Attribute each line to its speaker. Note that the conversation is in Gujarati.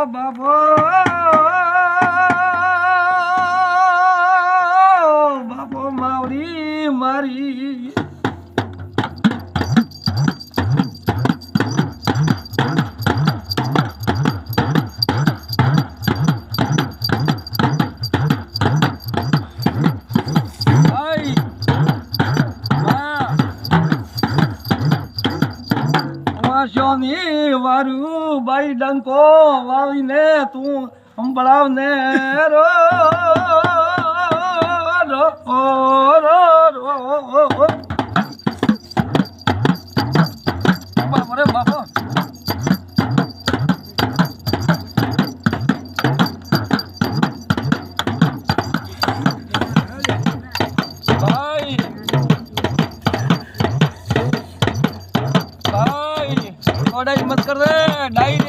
Speaker 1: બાપો બાપો માવડી મારી શોની વારું બાઈ ડંકો વાવીને તું સંભળાવ ને રો રો રો રો બાપો રે બાપો थोड़ा हिम्मत कर दे डाई